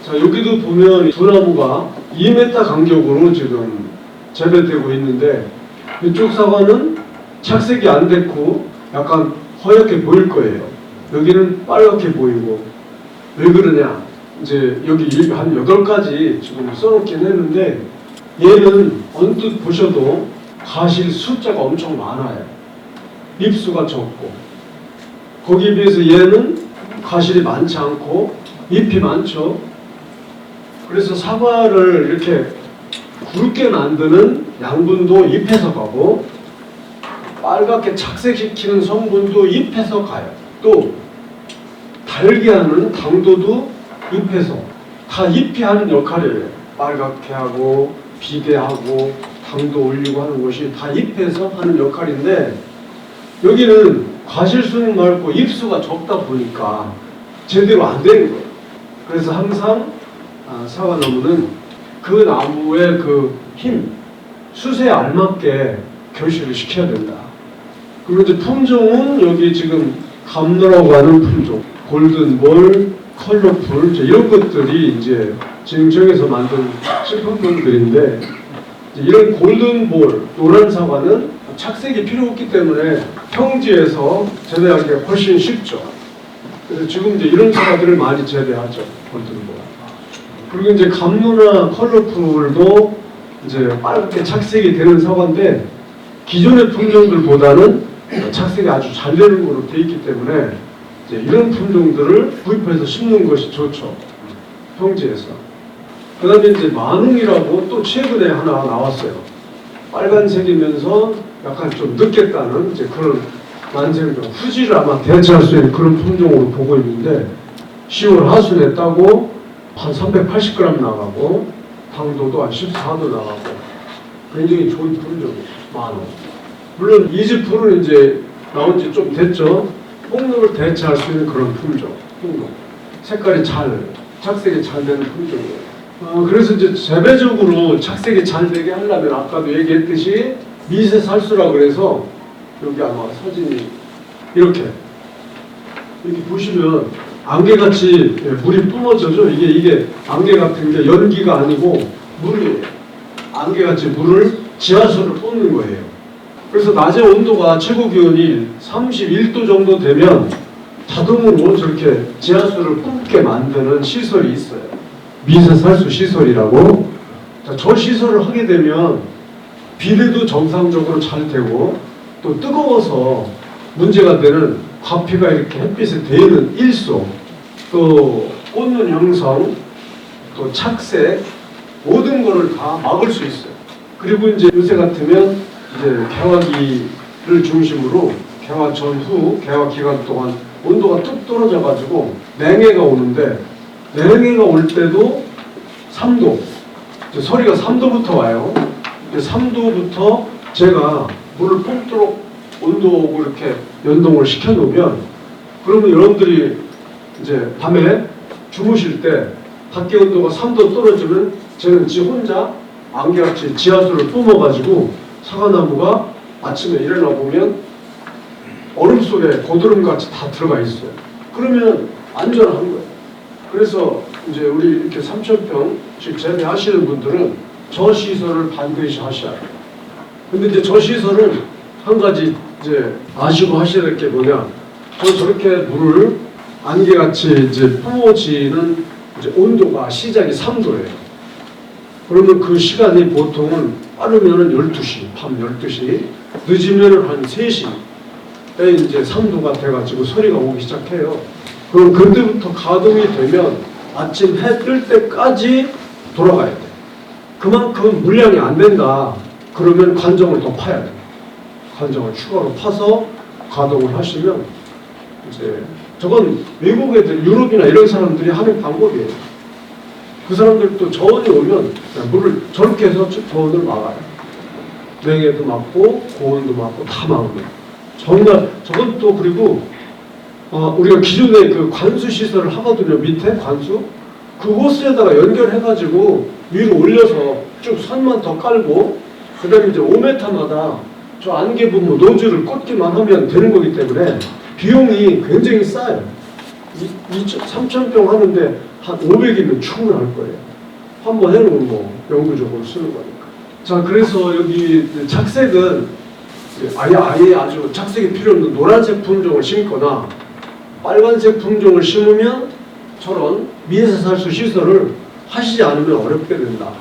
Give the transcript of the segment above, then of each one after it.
자, 여기도 보면 두 나무가 2m 간격으로 지금 재배되고 있는데 이쪽 사과는 착색이 안 됐고 약간 허옇게 보일 거예요. 여기는 빨갛게 보이고. 왜 그러냐? 이제 여기 한 8가지 지금 써놓긴 했는데 얘는 언뜻 보셔도 과실 숫자가 엄청 많아요. 잎수가 적고. 거기에 비해서 얘는 과실이 많지 않고 잎이 많죠. 그래서 사과를 이렇게 굵게 만드는 양분도 잎에서 가고 빨갛게 착색시키는 성분도 잎에서 가요. 또 달게 하는 당도도 잎에서. 다 잎이 하는 역할이에요. 빨갛게 하고 비게 하고 당도 올리고 하는 것이 다 잎에서 하는 역할인데 여기는 과실수는 많고 잎수가 적다 보니까 제대로 안 되는 거예요. 그래서 항상 사과나무는 그 나무의 그 힘, 수세에 알맞게 결실을 시켜야 된다. 그리고 이제 품종은 여기 지금 감로라고 하는 품종, 골든볼, 컬러풀 이런 것들이 이제 지금 저기서 만든 식품들인데 이런 골든볼, 노란 사과는 착색이 필요 없기 때문에 평지에서 재배하기가 훨씬 쉽죠. 그래서 지금 이제 이런 사과들을 많이 재배하죠. 골든볼. 그리고 이제 감로나 컬러풀도 이제 빨갛게 착색이 되는 사과인데 기존의 품종들보다는 착색이 아주 잘 되는 걸로 되어 있기 때문에 이제 이런 품종들을 구입해서 심는 것이 좋죠. 평지에서. 그 다음에 이제 만웅이라고 또 최근에 하나 나왔어요. 빨간색이면서 약간 좀 늦게 따는 이제 그런 만생종, 후지를 아마 대체할 수 있는 그런 품종으로 보고 있는데 10월 하순에 따고 한 380g 나가고 당도도 한 14도 나가고 굉장히 좋은 품종이에요. 만웅. 물론 이지풀은 이제 나온 지 좀 됐죠. 홍록을 대체할 수 있는 그런 품종. 홍록. 색깔이 착색이 잘 되는 품종이에요. 그래서 이제 재배적으로 착색이 잘 되게 하려면 아까도 얘기했듯이 미세살수라 그래서 여기 아마 사진이 이렇게 보시면 안개같이 물이 뿜어져죠. 이게 안개 같은 게 연기가 아니고 물이에요. 안개같이 물을 지하수를 뿜는 거예요. 그래서 낮에 온도가 최고 기온이 31도 정도 되면 자동으로 저렇게 지하수를 뿜게 만드는 시설이 있어요. 미세살수 시설이라고. 저 시설을 하게 되면 비례도 정상적으로 잘 되고 또 뜨거워서 문제가 되는 과피가 이렇게 햇빛에 데이는 일소, 또 꽂는 형성, 또 착색 모든 거를 다 막을 수 있어요. 그리고 이제 요새 같으면 이제 개화기를 중심으로 개화 전후, 개화 기간 동안 온도가 뚝 떨어져 가지고 냉해가 오는데 냉해가 올 때도 3도, 서리가 3도부터 와요. 3도부터 제가 물을 뿜도록 온도하고 이렇게 연동을 시켜 놓으면 그러면 여러분들이 이제 밤에 주무실 때 밖에 온도가 3도 떨어지면 저는 지 혼자 안개같이 지하수를 뿜어가지고 사과나무가 아침에 일어나 보면 얼음 속에 고드름같이 다 들어가 있어요. 그러면 안전한 거예요. 그래서 이제 우리 이렇게 3,000평씩 재배하시는 분들은 저 시설을 반드시 하셔야 해요. 근데 이제 저 시설은 한 가지 이제 아시고 하셔야 될 게 뭐냐? 저렇게 물을 안개같이 이제 뿜어지는 이제 온도가 시작이 3도예요. 그러면 그 시간이 보통은 빠르면은 12시, 밤 12시, 늦으면은 한 3시에 이제 3도가 돼가지고 서리가 오기 시작해요. 그럼 그때부터 가동이 되면 아침 해 뜰 때까지 돌아가야 돼. 그만큼 물량이 안 된다. 그러면 관정을 더 파야 돼. 관정을 추가로 파서 가동을 하시면 이제 저건 외국 애들, 유럽이나 이런 사람들이 하는 방법이에요. 그 사람들도 저온이 오면 물을 저렇게 해서 저온을 막아요. 냉해도 막고 고온도 막고 다 막으면 정말 저건 또 그리고 우리가 기존에 그 관수 시설을 하거든요. 밑에 관수 그 호스에다가 연결해가지고 위로 올려서 쭉 선만 더 깔고 그 다음에 이제 5m마다 저 안개 분무 노즐을 꽂기만 하면 되는 거기 때문에 비용이 굉장히 싸요. 3,000병 하는데 한 500이면 충분할 거예요. 한번 해놓으면 뭐 영구적으로 쓰는 거니까. 자, 그래서 여기 착색은 아예 아주 착색이 필요 없는 노란색 품종을 심거나 빨간색 품종을 심으면 저런 미세살수 시설을 하시지 않으면 어렵게 된다.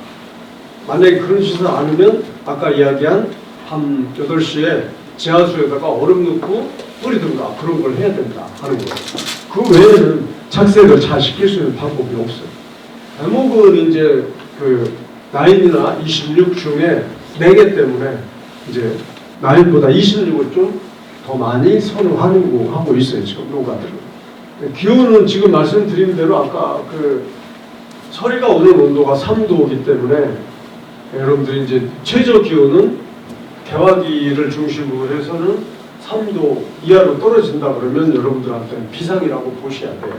만약에 그런 시설 안 하면 아까 이야기한 밤 8시에 지하수에다가 얼음 넣고 뿌리든가 그런 걸 해야 된다 하는 거예요. 그 외에는 착색을 잘 시킬 수 있는 방법이 없어요. 대목은 이제 그 9이나 26 중에 4개 때문에 이제 9보다 26을 좀 더 많이 선호하고 있어요, 지금 농가들은. 기온은 지금 말씀드린 대로 아까 그 서리가 오는 온도가 3도이기 때문에 여러분들이 이제 최저 기온은 개화기를 중심으로 해서는 3도 이하로 떨어진다 그러면 여러분들한테는 비상이라고 보셔야 돼요.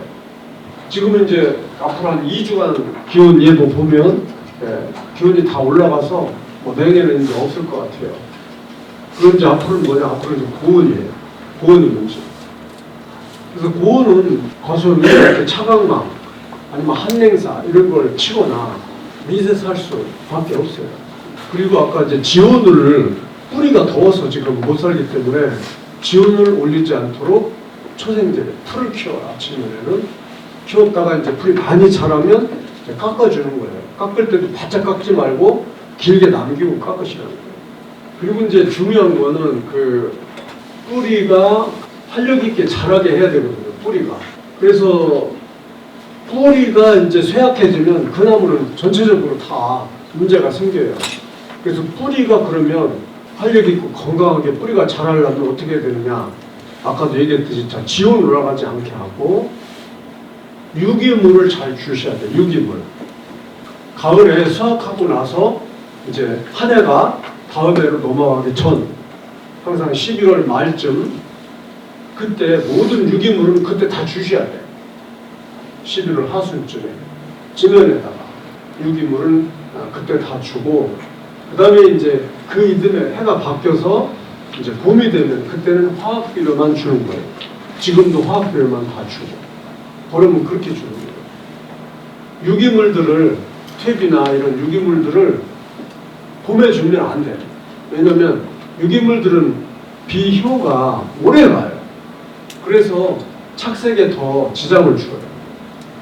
지금은 이제 앞으로 한 2주간 기온 예보 보면 기온이 다 올라가서 뭐 내년에는 이제 없을 것 같아요. 그럼 이제 앞으로는 뭐냐? 앞으로 이제 고온이에요. 고온의 문제. 그래서 고온은 거슬러 이렇게 차광망 아니면 한냉사 이런 걸 치거나 미세살수밖에 없어요. 그리고 아까 이제 지온을 뿌리가 더워서 지금 못 살기 때문에 지온을 올리지 않도록 초생제 풀을 키워라. 아침에는 키웠다가 이제 풀이 많이 자라면 이제 깎아주는 거예요. 깎을 때도 바짝 깎지 말고 길게 남기고 깎으시라는 거예요. 그리고 이제 중요한 거는 그 뿌리가 활력 있게 자라게 해야 되거든요. 뿌리가. 그래서 뿌리가 이제 쇠약해지면 그 나무는 전체적으로 다 문제가 생겨요. 그래서 뿌리가 그러면 활력 있고 건강하게 뿌리가 자라려면 어떻게 해야 되느냐? 아까도 얘기했듯이 자, 지온 올라가지 않게 하고 유기물을 잘 주셔야 돼요. 유기물. 가을에 수확하고 나서 이제 한 해가 다음 해로 넘어가기 전 항상 11월 말쯤 그때 모든 유기물은 그때 다 주셔야 돼요. 11월 하순쯤에 지면에다가 유기물은 그때 다 주고 그 다음에 이제 그 이듬해 해가 바뀌어서 이제 봄이 되면 그때는 화학비료만 주는 거예요. 지금도 화학비료만 다 주고 버려면 그렇게 주는 거예요. 유기물들을 퇴비나 이런 유기물들을 봄에 주면 안 돼요. 왜냐면 유기물들은 비효가 오래 가요. 그래서 착색에 더 지장을 줘요.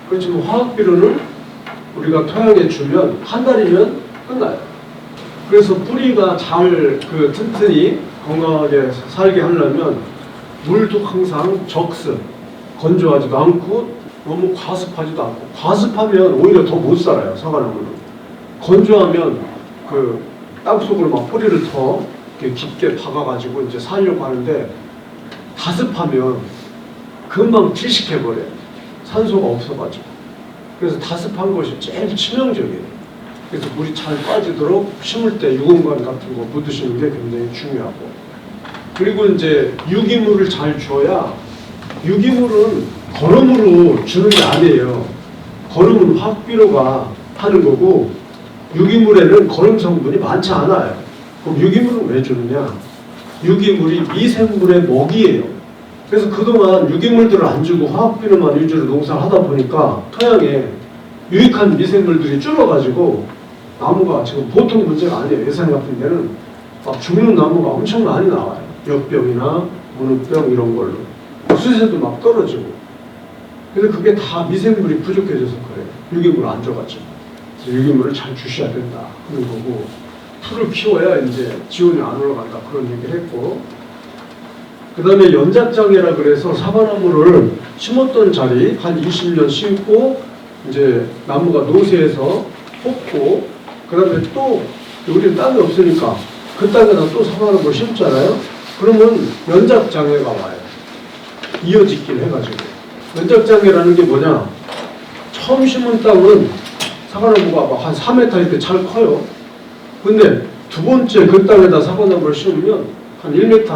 그렇지만 화학비료는 우리가 토양에 주면 한 달이면 끝나요. 그래서 뿌리가 잘 튼튼히 건강하게 살게 하려면 물도 항상 적습, 건조하지도 않고 너무 과습하지도 않고 과습하면 오히려 더 못 살아요. 사과나무는. 건조하면 그 땅속으로 막 뿌리를 더 깊게 박아가지고 이제 살려고 하는데 다습하면 금방 질식해버려요. 산소가 없어가지고. 그래서 다습한 것이 제일 치명적이에요. 그래서 물이 잘 빠지도록 심을 때 유공관 같은 거 묻으시는 게 굉장히 중요하고. 그리고 이제 유기물을 잘 줘야 유기물은 거름으로 주는 게 아니에요. 거름은 화학비료가 하는 거고 유기물에는 거름 성분이 많지 않아요. 그럼 유기물은 왜 주느냐? 유기물이 미생물의 먹이에요. 그래서 그동안 유기물들을 안 주고 화학비료만 위주로 농사를 하다 보니까 토양에 유익한 미생물들이 줄어가지고 나무가 지금 보통 문제가 아니에요. 예산 같은 데는 막 죽는 나무가 엄청 많이 나와요. 역병이나 문우병 이런 걸로. 수세도 막 떨어지고. 그래서 그게 다 미생물이 부족해져서 그래요. 유기물을 안 줘가지고. 그래서 유기물을 잘 주셔야 된다 하는 거고 풀을 키워야 이제 지온이 안 올라간다 그런 얘기를 했고 그 다음에 연작장애라 그래서 사과나무를 심었던 자리 한 20년 심고 이제 나무가 노쇠해서 뽑고 그 다음에 또 우리는 땅이 없으니까 그 땅에다 또 사과나무를 심잖아요. 그러면 연작장애가 와요. 이어짓기를 해가지고. 연작장애라는 게 뭐냐? 처음 심은 땅은 사과나무가 막 한 4m 이렇게 잘 커요. 근데 두 번째 그 땅에다 사과나무를 심으면 한 1m는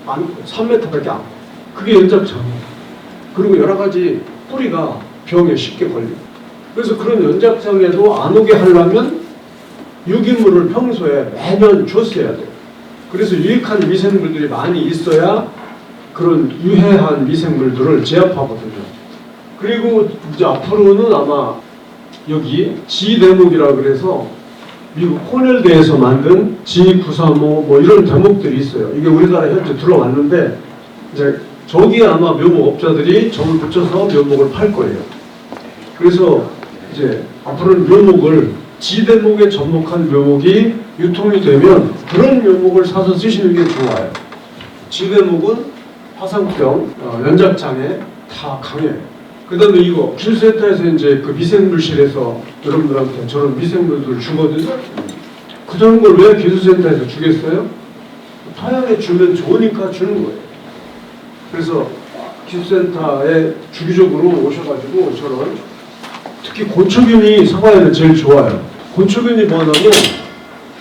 안, 3m밖에 안. 그게 연작장애. 그리고 여러 가지 뿌리가 병에 쉽게 걸리고. 그래서 그런 연작장애도 안 오게 하려면 유기물을 평소에 매년 줬어야 돼요. 그래서 유익한 미생물들이 많이 있어야 그런 유해한 미생물들을 제압하거든요. 그리고 이제 앞으로는 아마 여기 G 대목이라 그래서 미국 코넬대에서 만든 G935 뭐 이런 대목들이 있어요. 이게 우리나라에 현재 들어왔는데 이제 저기에 아마 묘목업자들이 점을 붙여서 묘목을 팔 거예요. 그래서 이제 앞으로는 묘목을 G 대목에 접목한 묘목이 유통이 되면 그런 묘목을 사서 쓰시는 게 좋아요. G 대목은 화상병, 연작장애 다 강해요. 그 다음에 이거 귤센터에서 이제 그 미생물실에서 여러분들한테 저런 미생물들 주거든요. 그런 걸 왜 귤센터에서 주겠어요? 토양에 주면 좋으니까 주는 거예요. 그래서 귤센터에 주기적으로 오셔가지고 저런 특히 고초균이 사과에는 제일 좋아요. 고초균이 뭐냐면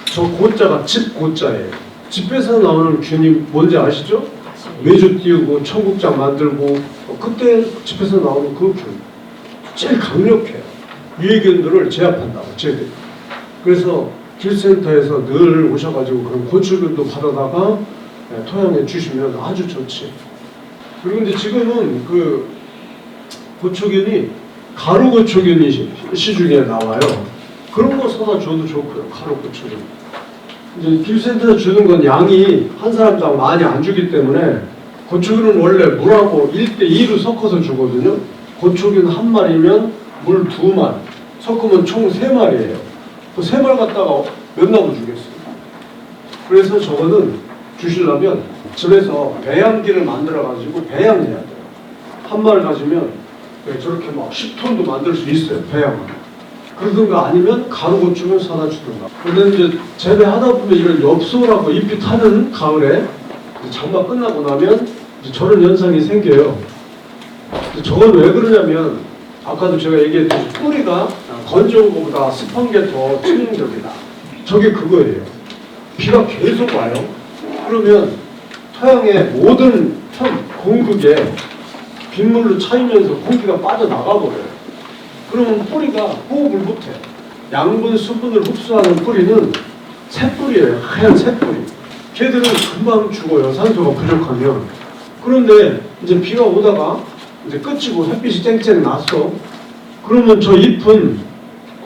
저 고자가 집 고자예요. 집에서 나오는 균이 뭔지 아시죠? 매주 띄우고 청국장 만들고 그때 집에서 나오는 그 균 제일 강력해요. 유해균들을 제압한다고 쟤들. 그래서 귤센터에서 늘 오셔가지고 그런 고초균도 받아다가 토양에 주시면 아주 좋지. 그리고 이제 지금은 그 고초균이 가루 고초균이 시중에 나와요. 그런 거 사다 줘도 좋고요. 가루 고초균. 이제 귤센터에서 주는 건 양이 한 사람당 많이 안 주기 때문에 고초균은 원래 물하고 1:2로 섞어서 주거든요. 고초균 한 마리면 물 2마리 섞으면 총 3마리예요. 그 3마리 갖다가 몇 나무 주겠어요. 그래서 저거는 주시려면 집에서 배양기를 만들어 가지고 배양해야 돼요. 한 마리 가지면 저렇게 막 10톤도 만들 수 있어요. 배양을. 그러든가 아니면 가루고추를 사다 주든가. 그런데 이제 재배하다 보면 이런 엽소라고 잎이 타는 가을에 장마 끝나고 나면 이제 저런 현상이 생겨요. 저건 왜 그러냐면 아까도 제가 얘기했듯이 뿌리가 건조한 것보다 습한 게 더 치명적이다. 저게 그거예요. 비가 계속 와요. 그러면 토양의 모든 공극에 빗물로 차이면서 공기가 빠져나가 버려요. 그러면 뿌리가 호흡을 못해. 양분, 수분을 흡수하는 뿌리는 새뿌리예요. 하얀 새뿌리. 걔들은 금방 죽어요. 산소가 부족하면. 그런데 이제 비가 오다가 이제 끝이고 햇빛이 쨍쨍 났어. 그러면 저 잎은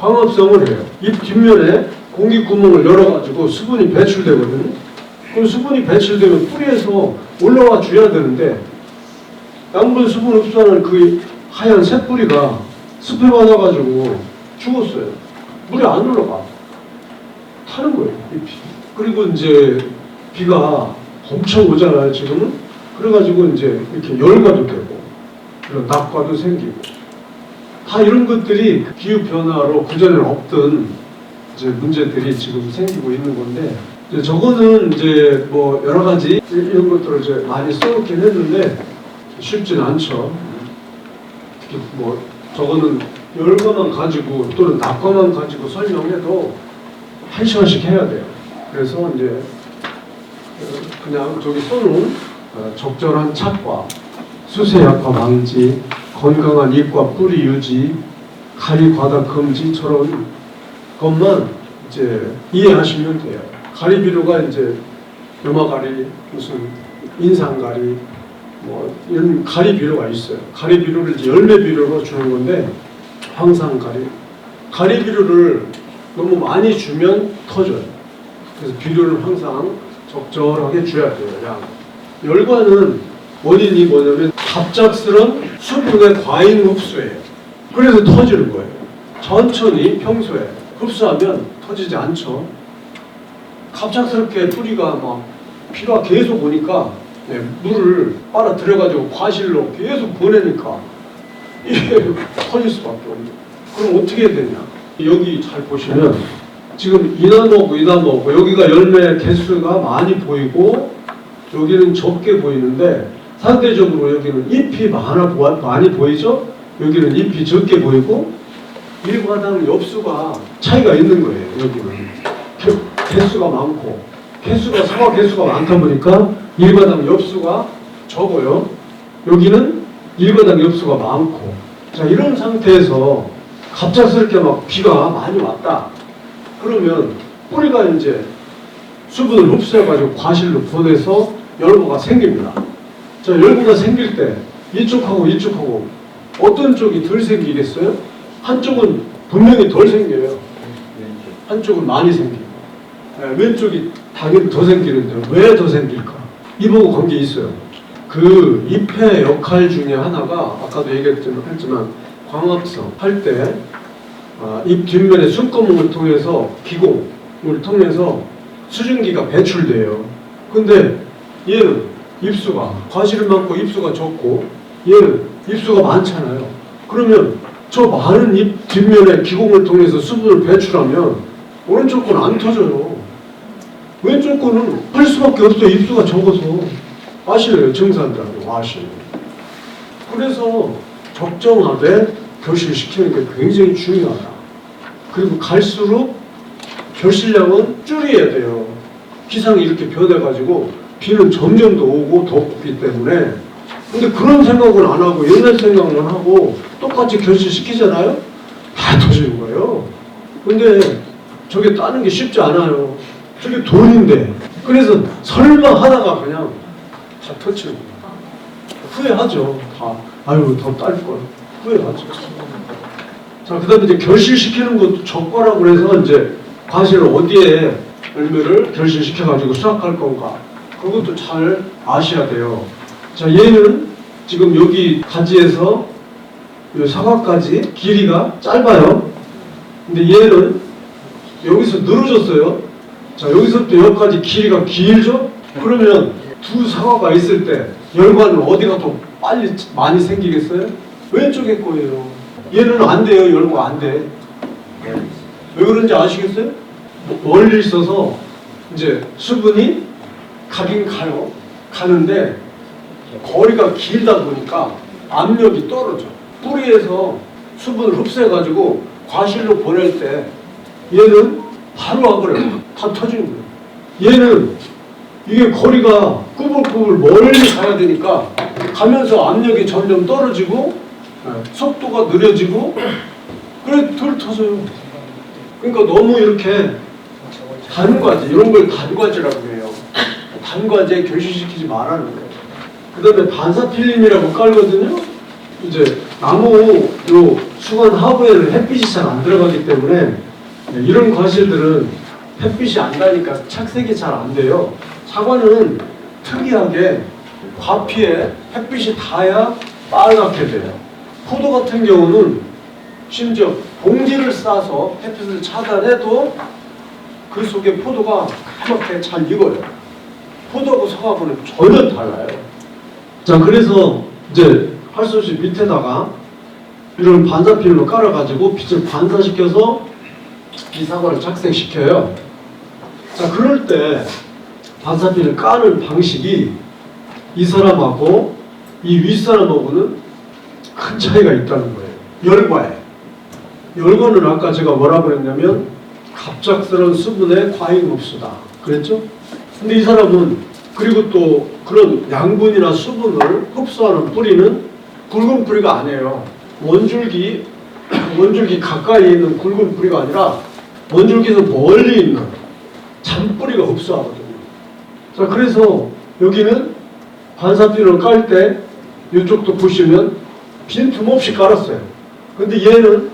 광합성을 해요. 잎 뒷면에 공기 구멍을 열어가지고 수분이 배출되거든요. 그럼 수분이 배출되면 뿌리에서 올라와 줘야 되는데 양분 수분 흡수하는 그 하얀 새뿌리가 습해 받아가지고 죽었어요. 물이 안 올라가. 타는 거예요, 잎이. 그리고 이제 비가 엄청 오잖아요, 지금은. 그래가지고 이제 이렇게 열과도 되고, 그리고 낙과도 생기고. 다 이런 것들이 기후변화로 그전에는 없던 이제 문제들이 지금 생기고 있는 건데, 이제 저거는 이제 뭐 여러 가지 이런 것들을 이제 많이 써놓긴 했는데, 쉽진 않죠. 특히 뭐 저거는 열과만 가지고 또는 낙과만 가지고 설명해도 1시간씩 해야 돼요. 그래서 이제 그냥 저기 써놓은 적절한 착과, 수세약과 방지, 건강한 잎과 뿌리 유지, 가리 과다 금지처럼 것만 이제 이해하시면 돼요. 가리 비료가 이제 염화가리, 무슨 인상가리, 뭐 이런 가리 비료가 있어요. 가리 비료를 이제 열매 비료로 주는 건데 황산가리. 가리 비료를 너무 많이 주면 터져요. 그래서 비료를 항상 적절하게 줘야 돼요. 양. 열과는 원인이 뭐냐면 갑작스런 수분의 과잉 흡수예요. 그래서 터지는 거예요. 천천히 평소에 흡수하면 터지지 않죠. 갑작스럽게 뿌리가 막 비가 계속 오니까 물을 빨아들여가지고 과실로 계속 보내니까 이게 터질 수밖에 없는. 그럼 어떻게 해야 되냐? 여기 잘 보시면 지금 이나무고 여기가 열매 개수가 많이 보이고 여기는 적게 보이는데 상대적으로 여기는 잎이 많이 보이죠? 여기는 잎이 적게 보이고 일과당 엽수가 차이가 있는 거예요. 여기는 개수가 많고 사과 개수가 많다 보니까 일과당 엽수가 적어요. 여기는 일과당 엽수가 많고. 자, 이런 상태에서 갑작스럽게 막 비가 많이 왔다. 그러면 뿌리가 이제 수분을 흡수해가지고 과실로 보내서 열과가 생깁니다. 자, 열과가 생길 때 이쪽하고 어떤 쪽이 덜 생기겠어요? 한쪽은 분명히 덜 생겨요. 한쪽은 많이 생기고. 왼쪽이 당연히 더 생기는데 왜 더 생길까? 입하고 관계 있어요. 그 잎의 역할 중에 하나가 아까도 얘기했지만 광합성 할 때 잎 뒷면에 숨구멍을 통해서 기공을 통해서 수증기가 배출돼요. 근데 얘는 입수가 과실은 많고 입수가 적고 얘는 입수가 많잖아요. 그러면 저 많은 잎 뒷면에 기공을 통해서 수분을 배출하면 오른쪽 건 안 터져요. 왼쪽 거는 할 수밖에 없어요. 입수가 적어서. 아시네요. 증산자는 아시네요. 그래서 적정하게 결실시키는 게 굉장히 중요하다. 그리고 갈수록 결실량은 줄여야 돼요. 기상이 이렇게 변해가지고 비는 점점 더 오고 덥기 때문에. 근데 그런 생각은 안 하고 옛날 생각만 하고 똑같이 결실시키잖아요? 다 터지는 거예요. 근데 저게 따는 게 쉽지 않아요. 저게 돈인데. 그래서 설마 하다가 그냥 다 터치는 거예요. 후회하죠. 다. 아유, 더 딸 걸. 후회하죠. 자, 그 다음에 이제 결실시키는 것도 적과라고 해서 이제 과실을 어디에 열매를 결실시켜가지고 수확할 건가. 그것도 잘 아셔야 돼요. 자, 얘는 지금 여기 가지에서 이 사과까지 길이가 짧아요. 근데 얘는 여기서 늘어졌어요. 자, 여기서부터 여기까지 길이가 길죠? 그러면 두 사과가 있을 때 열과는 어디가 더 빨리 많이 생기겠어요? 왼쪽에 거예요. 얘는 안 돼요. 열과 안 돼. 왜 그런지 아시겠어요? 멀리 있어서 이제 수분이 가긴 가요. 가는데 거리가 길다 보니까 압력이 떨어져. 뿌리에서 수분을 흡수해가지고 과실로 보낼 때 얘는 바로 와버려요. 다 터지는 거예요. 얘는 이게 거리가 꾸불꾸불 멀리 가야 되니까 가면서 압력이 점점 떨어지고 속도가 느려지고 그래 덜 터져요. 그러니까 너무 이렇게 단과제 이런 걸 단과제라고 해요. 단과제 결실시키지 말라는 거예요. 그 다음에 반사필름이라고 깔거든요. 이제 나무 요 수건 하부에는 햇빛이 잘 안 들어가기 때문에 이런 과실들은 햇빛이 안 나니까 착색이 잘 안 돼요. 사과는 특이하게 과피에 햇빛이 닿아야 빨갛게 돼요. 포도 같은 경우는 심지어 봉지를 싸서 햇빛을 차단해도 그 속에 포도가 까맣게 잘 익어요. 포도하고 사과하고는 전혀 달라요. 자, 그래서 이제 할 수 없이 밑에다가 이런 반사필름을 깔아가지고 빛을 반사시켜서 이 사과를 착색시켜요. 자, 그럴 때 반사필을 까는 방식이 이 사람하고 이 윗사람하고는 큰 차이가 있다는 거예요. 열과에. 열과는 아까 제가 뭐라고 그랬냐면 갑작스러운 수분의 과잉 흡수다. 그랬죠? 근데 이 사람은 그리고 또 그런 양분이나 수분을 흡수하는 뿌리는 굵은 뿌리가 아니에요. 원줄기 가까이 있는 굵은 뿌리가 아니라 원줄기에서 멀리 있는 잔뿌리가 흡수하거든요. 자, 그래서 여기는 반사필을 깔 때 이쪽도 보시면 빈틈없이 깔았어요. 근데 얘는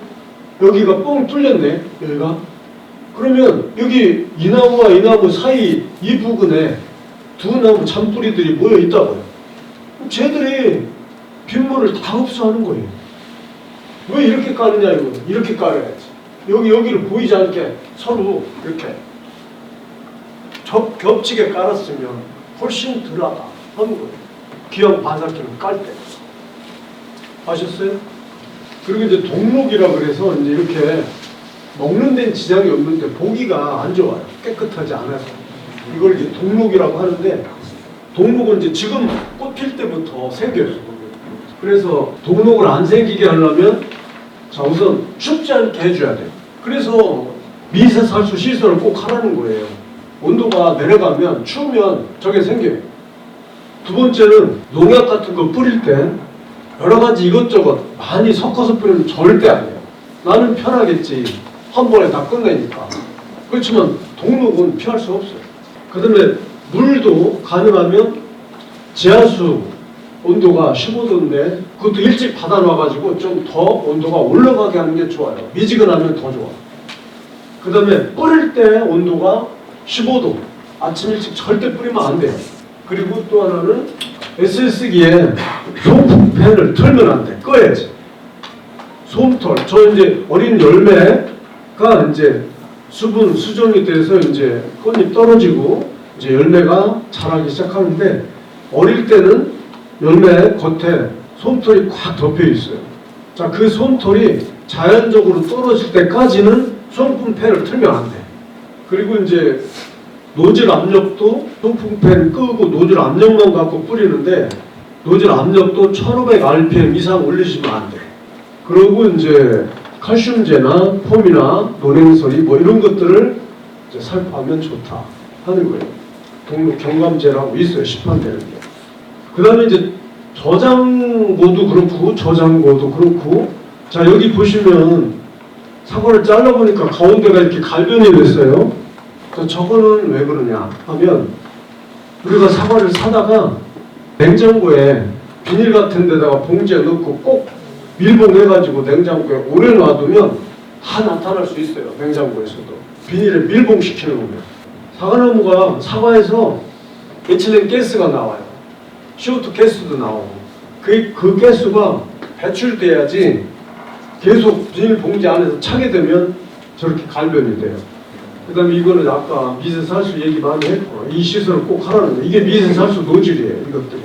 여기가 뻥 뚫렸네. 여기가. 그러면 여기 이 나무와 이 나무 사이 이 부근에 두 나무 잔뿌리들이 모여 있다고요. 쟤들이 빗물을 다 흡수하는 거예요. 왜 이렇게 까느냐 이거. 이렇게 깔아야지. 여기를 보이지 않게 서로 이렇게 겹치게 깔았으면 훨씬 덜하다 하는 거예요. 기왕 반사필을 깔 때. 아셨어요? 그리고 이제 동록이라 그래서 이제 이렇게 먹는 데는 지장이 없는데 보기가 안 좋아요. 깨끗하지 않아서. 이걸 이제 동록이라고 하는데 동록은 이제 지금 꽃 필 때부터 생겨요. 그래서 동록을 안 생기게 하려면 자, 우선 춥지 않게 해줘야 돼요. 그래서 미세살수 시설을 꼭 하라는 거예요. 온도가 내려가면 추우면 저게 생겨요. 두 번째는 농약 같은 거 뿌릴 때 여러 가지 이것저것 많이 섞어서 뿌리면 절대 안 돼요. 나는 편하겠지. 한 번에 다 끝내니까. 그렇지만 동록은 피할 수 없어요. 그 다음에 물도 가능하면 지하수 온도가 15도인데 그것도 일찍 받아놔가지고 좀 더 온도가 올라가게 하는 게 좋아요. 미지근하면 더 좋아. 그 다음에 뿌릴 때 온도가 15도. 아침 일찍 절대 뿌리면 안 돼요. 그리고 또 하나는 SS기에 소음팬을 틀면 안 돼. 꺼야지. 소음털. 저 이제 어린 열매가 이제 수분 수정이 돼서 이제 꽃잎 떨어지고 이제 열매가 자라기 시작하는데 어릴 때는 열매 겉에 솜털이 꽉 덮여 있어요. 자, 그 솜털이 자연적으로 떨어질 때까지는 송풍팬을 틀면 안 돼. 그리고 이제 노즐 압력도 송풍팬 끄고 노즐 압력만 갖고 뿌리는데 노즐 압력도 1500rpm 이상 올리시면 안 돼. 그리고 이제 칼슘제나 폼이나 논행설이 뭐 이런 것들을 이제 살포하면 좋다 하는 거예요. 동로 경감제라고 있어요. 시판되는 게. 그 다음에 이제 저장고도 그렇고 저장고도 그렇고 자 여기 보시면 사과를 잘라보니까 가운데가 이렇게 갈변이 됐어요. 저거는 왜 그러냐 하면 우리가 사과를 사다가 냉장고에 비닐 같은 데다가 봉지에 넣고 꼭 밀봉해가지고 냉장고에 오래 놔두면 다 나타날 수 있어요. 냉장고에서도. 비닐에 밀봉시키는 거면. 사과나무가 사과에서 에틸렌 가스가 나와요. CO2 가스도 나오고 그 가스가 배출돼야지 계속 비닐봉지 안에서 차게 되면 저렇게 갈변이 돼요. 그 다음에 이거는 아까 미세살수 얘기 많이 했고 이 시설을 꼭 하라는 거예요. 이게 미세살수 노즐이에요. 이것들이.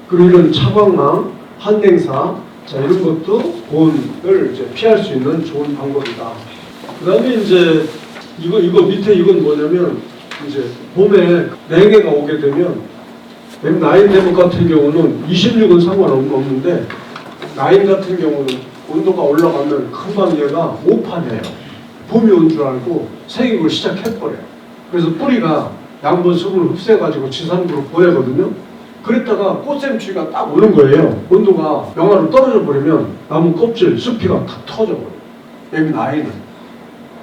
그리고 이런 차광망, 한냉사 자 이런 것도 고온을 이제 피할 수 있는 좋은 방법이다. 그 다음에 이제 이거 밑에 이건 뭐냐면 이제 봄에 냉해가 오게 되면 M9 대목 같은 경우는 26은 상관없는데 9 같은 경우는 온도가 올라가면 금방 얘가 오판해요. 봄이 온 줄 알고 생육을 시작해버려요. 그래서 뿌리가 양분 수분을 흡수해가지고 지산부로 보내거든요. 그랬다가 꽃샘추위가 딱 오는 거예요. 온도가 영하로 떨어져 버리면 나무 껍질, 숲이가 다 터져버려요. M9은.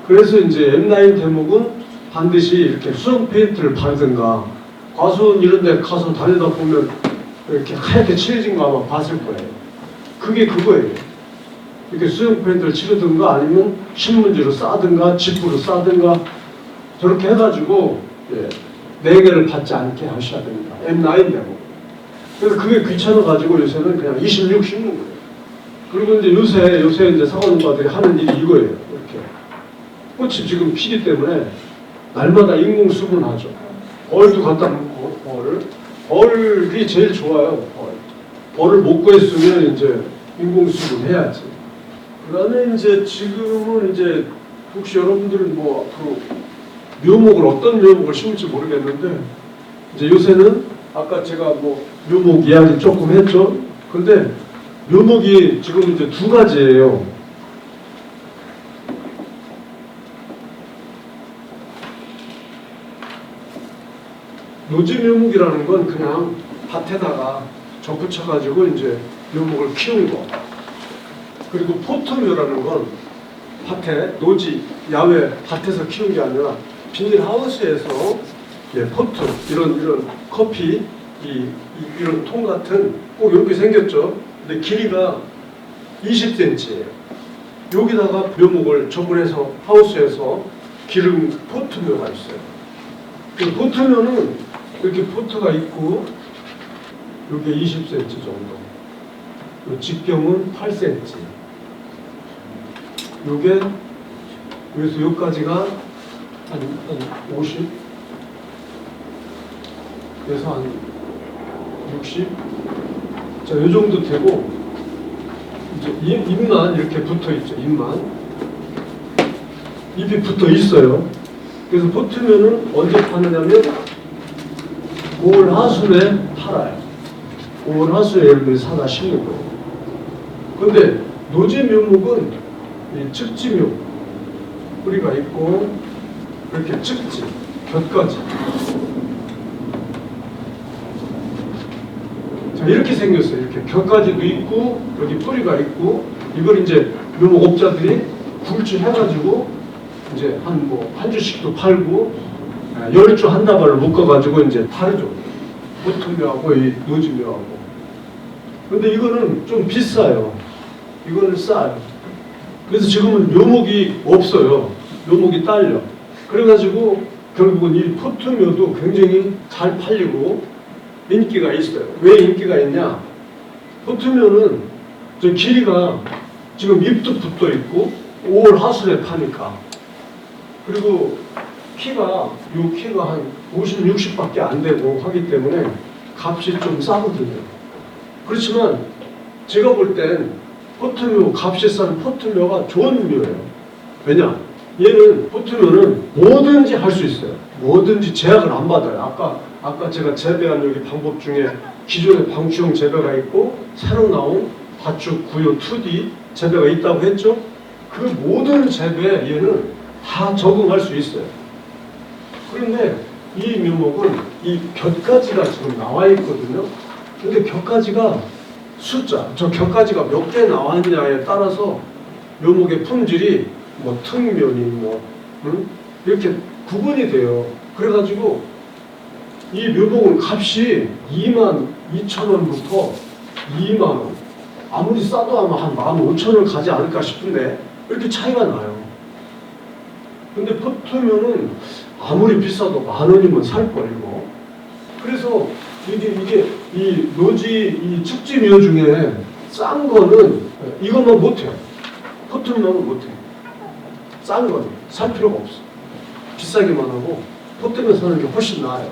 그래서 이제 M9 대목은 반드시 이렇게 수성 페인트를 바르든가 과수원 이런 데 가서 다니다 보면 이렇게 하얗게 칠해진 거 아마 봤을 거예요. 그게 그거예요. 이렇게 수성 페인트를 칠하든가 아니면 신문지로 싸든가 지프로 싸든가 저렇게 해가지고 냉해를 받지 않게 하셔야 됩니다. M9 대목. 그래서 그게 귀찮아가지고 요새는 그냥 26 심는 거예요. 그리고 이제 요새 이제 사과농가들이 하는 일이 이거예요. 이렇게 꽃이 지금 피기 때문에 날마다 인공 수분하죠. 벌도 갖다 놓고 벌이 제일 좋아요. 벌을 못 구했으면 이제 인공 수분 해야지. 그다음에 이제 지금은 이제 혹시 여러분들은 뭐 앞으로 묘목을 어떤 묘목을 심을지 모르겠는데 이제 요새는 아까 제가 뭐 묘목 이야기 조금 했죠. 근데 묘목이 지금 이제 두 가지예요. 노지묘목이라는 건 그냥 밭에다가 접붙여가지고 이제 묘목을 키운 거. 그리고 포트묘라는 건 밭에 노지 야외 밭에서 키운 게 아니라 비닐하우스에서 포트 이런 커피 이런 통 같은 꼭 이렇게 생겼죠. 근데 길이가 20cm예요. 여기다가 묘목을 접을해서 하우스에서 기른 포트묘가 있어요. 그 포트묘는 이렇게 포트가 있고 이게 20cm 정도. 직경은 8cm. 요게 여기서 여기까지가 한 50? 그래서 한 60? 자, 요 정도 되고 이제 잎만 이렇게 붙어 있죠. 잎이 붙어 있어요. 그래서 포트면은 언제 파느냐면 5월 하순에 팔아요. 5월 하순에 여러분들이 사다 심는 거예요. 근데 노지묘목은 이 측지묘 뿌리가 있고 이렇게 측지 곁까지 자 이렇게 생겼어요. 이렇게 곁까지도 있고 여기 뿌리가 있고 이걸 이제 묘목업자들이 굴주해가지고 이제 한 주씩도 팔고 10주 한 다발을 묶어가지고 이제 다르죠. 포트묘하고 이 노지묘하고 근데 이거는 좀 비싸요. 이거는 싸요. 그래서 지금은 묘목이 없어요. 묘목이 딸려. 그래가지고 결국은 이 포트묘도 굉장히 잘 팔리고 인기가 있어요. 왜 인기가 있냐? 포트묘는 저 길이가 지금 잎도 붙어 있고 5월 하순에 파니까. 그리고 키가 한 50, 60밖에 안 되고 하기 때문에 값이 좀 싸거든요. 그렇지만 제가 볼 땐 포트묘, 값이 싼 포트묘가 좋은 묘예요. 왜냐? 얘는 포트묘는 뭐든지 할 수 있어요. 뭐든지 제약을 안 받아요. 아까 제가 재배한 여기 방법 중에 기존의 방추형 재배가 있고 새로 나온 가축, 구요, 투디 재배가 있다고 했죠. 그 모든 재배에 얘는 다 적응할 수 있어요. 그런데 이 묘목은 이 곁가지가 지금 나와 있거든요. 근데 곁가지가 저 곁가지가 몇 개 나왔냐에 따라서 묘목의 품질이 뭐 특면이 이렇게 구분이 돼요. 그래가지고 이 묘목은 값이 22,000원부터 2만원, 아무리 싸도 아마 한 15,000원 가지 않을까 싶은데 이렇게 차이가 나요. 근데 포트묘는 아무리 비싸도 10,000원이면 살 거예요. 그래서 이게 이 노지, 이 축지묘 중에 싼 거는 이것만 못해요. 포트묘는 못해요. 싼 거는 살 필요가 없어. 비싸기만 하고 포트묘 사는 게 훨씬 나아요.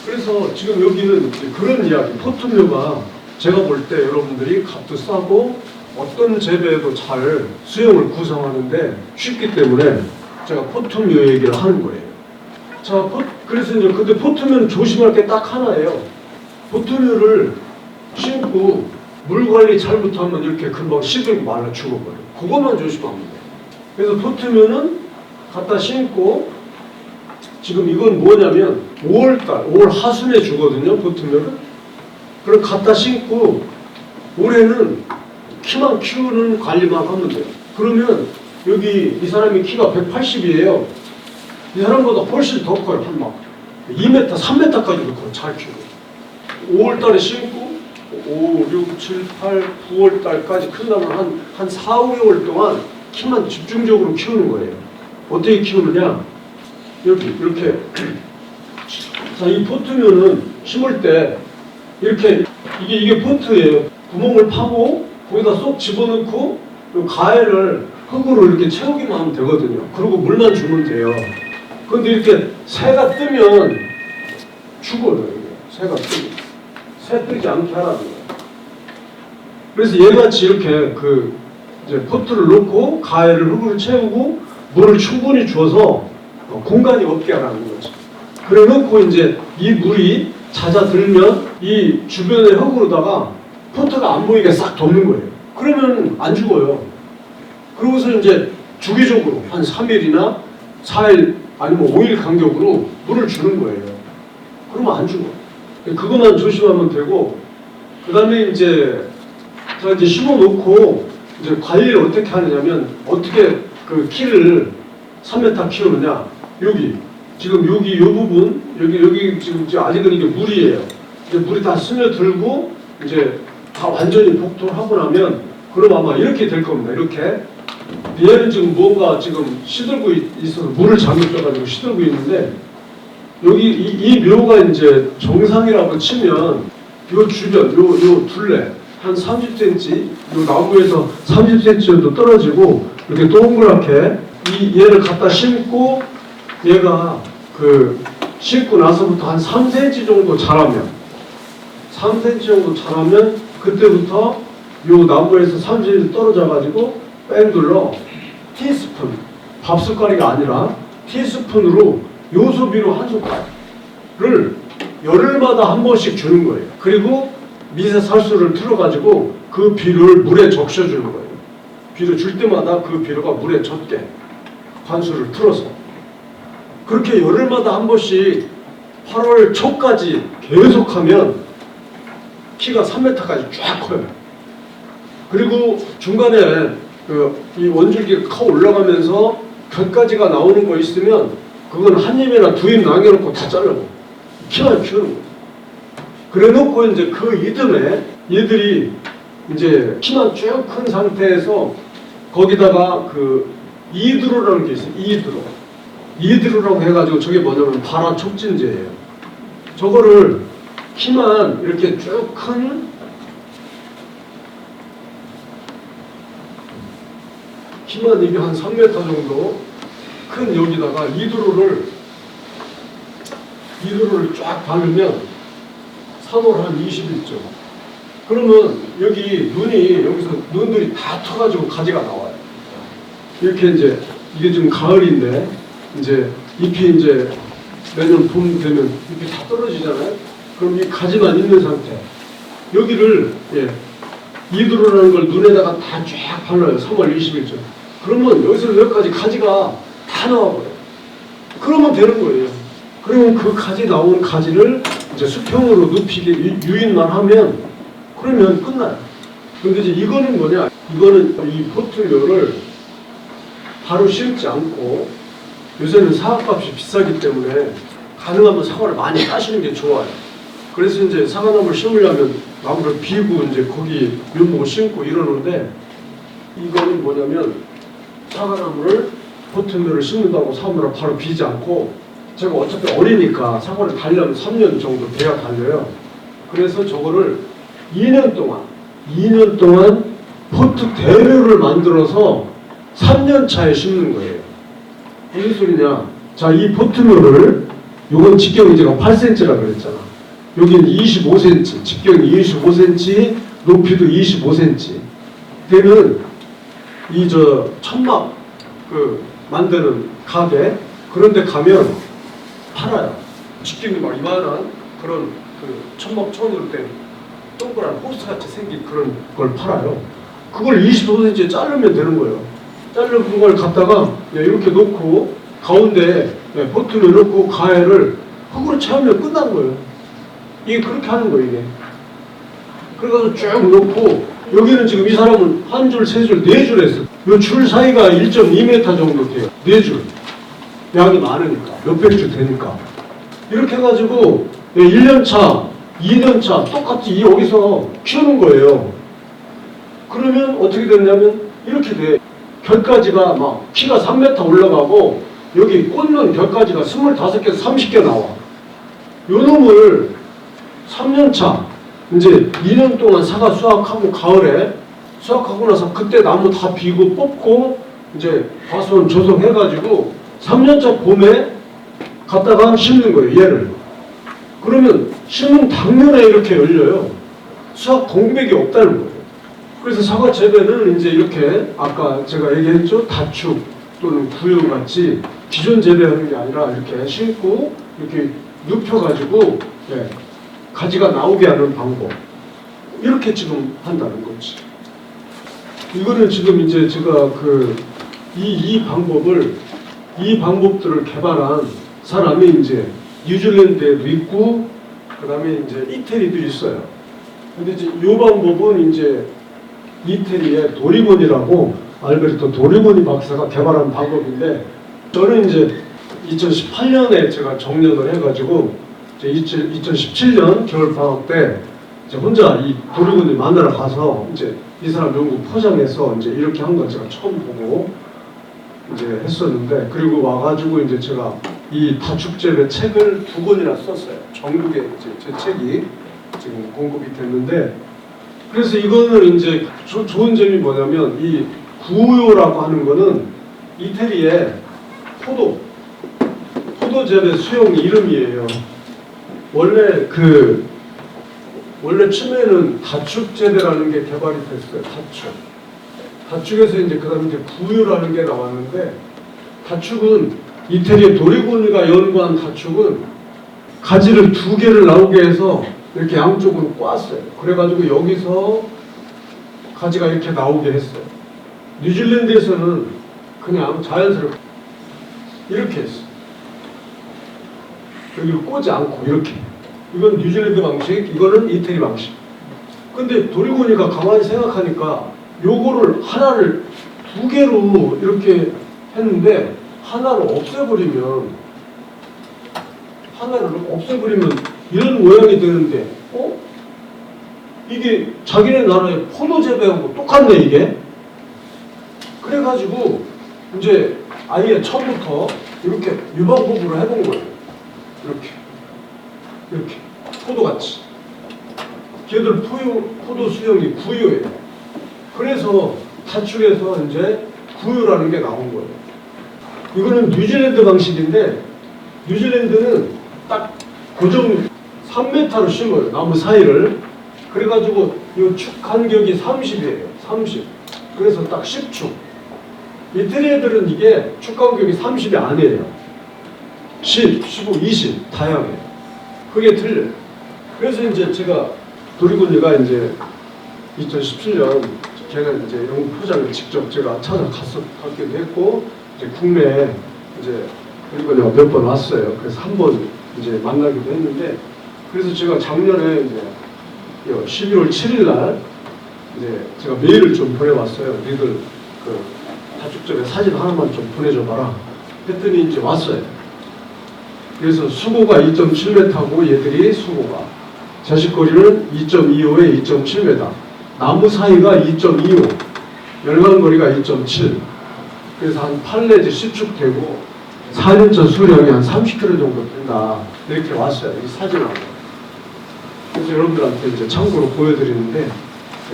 그래서 지금 여기는 그런 이야기, 포트묘가 제가 볼 때 여러분들이 값도 싸고 어떤 재배에도 잘 수용을 구성하는데 쉽기 때문에 제가 포트묘 얘기를 하는 거예요. 자, 그래서 이제 근데 포트묘는 조심할 게 딱 하나예요. 포트묘를 심고 물 관리 잘못하면 이렇게 금방 시들고 말라 죽어버려요. 그것만 조심하면 돼요. 그래서 포트묘는 갖다 심고 지금 이건 뭐냐면 5월 하순에 주거든요. 포트묘는. 그럼 갖다 심고 올해는 키만 키우는 관리만 하면 돼요. 그러면 여기 이 사람이 키가 180이에요. 이 사람보다 훨씬 더 커요. 한 막 2m, 3m까지도 커요. 잘 키우고. 5월 달에 심고 5, 6, 7, 8, 9월 달까지 크려면 한 4, 5개월 동안 키만 집중적으로 키우는 거예요. 어떻게 키우느냐? 이렇게. 자, 이 포트묘는 심을 때 이렇게 이게 포트예요. 구멍을 파고 거기다 쏙 집어넣고 요 가해를 흙으로 이렇게 채우기만 하면 되거든요. 그리고 물만 주면 돼요. 근데 이렇게 새가 뜨면 죽어요. 새가 뜨면. 새 뜨지 않게 하라는 거예요. 그래서 얘같이 이렇게 이제 포트를 놓고 가해를 흙으로 채우고 물을 충분히 주어서 공간이 없게 하라는 거죠. 그래 놓고 이제 이 물이 잦아들면 이 주변의 흙으로다가 포트가 안 보이게 싹 덮는 거예요. 그러면 안 죽어요. 그러고서 이제 주기적으로 한 3일이나 4일 아니면 5일 간격으로 물을 주는 거예요. 그러면 안 죽어. 그것만 조심하면 되고, 그 다음에 이제 제가 이제 심어놓고 이제 관리를 어떻게 하느냐면 어떻게 그 키를 3m 키우느냐. 지금 여기 이 부분 여기 지금 아직은 이게 물이에요. 이제 물이 다 스며들고 이제 다 완전히 복토를 하고 나면 그럼 아마 이렇게 될 겁니다. 이렇게 얘는 지금 뭔가 지금 시들고 있어서 물을 잘못 줘가지고 시들고 있는데 여기 이 묘가 이제 정상이라고 치면 요 주변 요 둘레 한 30cm 요 나무에서 30cm 정도 떨어지고 이렇게 동그랗게 얘를 갖다 심고 얘가 심고 나서부터 한 3cm 정도 자라면 3cm 정도 자라면 그때부터 요 나무에서 30cm 떨어져 가지고 뺑둘러 티스푼 밥숟가락이 아니라 티스푼으로 요소비로 한 숟갈을 열흘마다 한 번씩 주는 거예요. 그리고 미세살수를 틀어가지고 그 비료를 물에 적셔주는 거예요. 비료 줄 때마다 그 비료가 물에 젖게 관수를 틀어서 그렇게 열흘마다 한 번씩 8월 초까지 계속하면 키가 3m까지 쫙 커요. 그리고 중간에 이 원줄기가 커 올라가면서 곁가지가 나오는 거 있으면 그건 한 입이나 두 입 남겨놓고 다 잘라고 키만 키우는 거예요. 그래 놓고 이제 그 이듬해 얘들이 이제 키만 쭉 큰 상태에서 거기다가 그 이드로라는 게 있어요. 이드로라고 해가지고 저게 뭐냐면 발화촉진제예요. 저거를 키만 이렇게 쭉 큰 키만 이게 한 3m 정도 큰 여기다가 이드로를 쫙 바르면 산올 한 21점. 그러면 여기 눈이 여기서 눈들이 다 터가지고 가지가 나와요. 이렇게 이제 이게 지금 가을인데 이제 잎이 이제 내년 봄 되면 잎이 다 떨어지잖아요. 그럼 이 가지만 있는 상태. 여기를 이드로라는 걸 눈에다가 다 쫙 발라요. 3월 20일쯤. 그러면 여기서 여기까지 가지가 다 나와버려요. 그러면 되는 거예요. 그러면 그 가지 나온 가지를 이제 수평으로 눕히게 유인만 하면 그러면 끝나요. 근데 이제 이거는 뭐냐? 이거는 이 포트료를 바로 심지 않고 요새는 사과값이 비싸기 때문에 가능하면 사과를 많이 따시는 게 좋아요. 그래서 이제 사과나무를 심으려면 나무를 비고 이제 거기 묘목을 심고 이러는데 이거는 뭐냐면 사과나무를 포트료를 심는다고 사과나무를 바로 비지 않고 제가 어차피 어리니까 사과를 달려면 3년 정도 돼야 달려요. 그래서 저거를 2년 동안 포트 대류를 만들어서 3년 차에 심는 거예요. 무슨 소리냐? 자, 이 포트묘를 요건 직경이 제가 8cm라 그랬잖아. 여기는 25cm, 직경이 25cm, 높이도 25cm. 되는 이 천막 만드는 가게 그런 데 가면 팔아요. 직경이 막 이만한 그런 천막천으로 된 동그란 호스같이 생긴 그런 걸 팔아요. 그걸 25cm에 자르면 되는 거예요. 자른 걸 갖다가 이렇게 놓고 가운데 포트를 넣고 가해를 흙으로 채우면 끝난 거예요. 이게 그렇게 하는 거예요. 이게. 그래서 쭉 놓고 여기는 지금 이 사람은 한 줄, 세 줄, 네 줄 했어. 이 줄 사이가 1.2m 정도 돼요. 네 줄. 양이 많으니까. 몇백 줄 되니까. 이렇게 해가지고 1년 차, 2년 차 똑같이 여기서 키우는 거예요. 그러면 어떻게 됐냐면 이렇게 돼. 결까지가 막 키가 3m 올라가고 여기 꽂는 결까지가 25개에서 30개 나와. 요 놈을 3년 차 이제 2년 동안 사과 수확하고 가을에 수확하고 나서 그때 나무 다 비고 뽑고 이제 과수원 조성해가지고 3년차 봄에 갖다가 심는 거예요. 얘를. 그러면 심은 당년에 이렇게 열려요. 수확 공백이 없다는 거예요. 그래서 사과 재배는 이제 이렇게 아까 제가 얘기했죠. 다축 또는 구유같이 기존 재배하는 게 아니라 이렇게 심고 이렇게 눕혀가지고 가지가 나오게 하는 방법. 이렇게 지금 한다는 거지. 이거는 지금 이제 제가 이 방법들을 개발한 사람이 이제 뉴질랜드에도 있고 그다음에 이제 이태리도 있어요. 근데 이제 이 방법은 이제 이태리의 도리고니라고 알베르토 도리고니 박사가 개발한 방법인데 저는 이제 2018년에 제가 정년을 해가지고 2017년 겨울 방학 때 이제 혼자 이 도리고니 만나러 가서 이제 이 사람 연구 포장해서 이제 이렇게 한 건 제가 처음 보고 이제 했었는데 그리고 와가지고 이제 제가 이 다축재배 책을 2권이나 썼어요. 전국에 이제 제 책이 지금 공급이 됐는데 그래서 이거는 이제 좋은 점이 뭐냐면 이 구요라고 하는 거는 이태리의 포도 재배 수용 이름이에요. 원래 처음에는 다축 재배라는 게 개발이 됐어요. 다축에서 이제 그다음에 이제 구요라는 게 나왔는데 다축은 이태리의 도리고니가 연구한 다축은 가지를 2개를 나오게 해서 이렇게 양쪽으로 꽈어요. 그래가지고 여기서 가지가 이렇게 나오게 했어요. 뉴질랜드에서는 그냥 자연스럽게 이렇게 했어요. 여기를 꽂지 않고 이렇게. 이건 뉴질랜드 방식, 이거는 이태리 방식. 근데 도리고니가 가만히 생각하니까 요거를 하나를 2개로 이렇게 했는데 하나를 없애버리면 이런 모양이 되는데 이게 자기네 나라의 포도 재배하고 똑같네 이게. 그래가지고 이제 아예 처음부터 이렇게 유방법으로 해본 거예요. 이렇게 포도같이. 걔들 포도 수용이 구유예요. 그래서 타축에서 이제 구유라는 게 나온 거예요. 이거는 뉴질랜드 방식인데 뉴질랜드는 딱 고정 3m로 심어요. 나무 사이를. 그래가지고 이 축 간격이 30이에요. 30. 그래서 딱 10축. 이태리 애들은 이게 축 간격이 30이 아니에요. 10, 15, 20 다양해요. 그게 틀려요. 그래서 이제 제가 도리군이가 이제 2017년 걔는 이제 영국 포장을 직접 제가 찾아가기도 했고 이제 국내에 이제 도리군이가 몇 번 왔어요. 그래서 한 번 이제 만나기도 했는데 그래서 제가 작년에 이제 11월 7일 날 이제 제가 메일을 좀 보내왔어요. 니들 그 다축점에 사진 하나만 좀 보내줘봐라. 했더니 이제 왔어요. 그래서 수고가 2.7m고 얘들이 수고가 자식거리는 2.25에 2.7m. 나무 사이가 2.25. 열간거리가 2.7. 그래서 한 8 내지 10축 되고 4년차 수령이 한 30kg 정도 된다. 이렇게 왔어요. 이 사진하고. 그래서 여러분들한테 이제 참고로 보여드리는데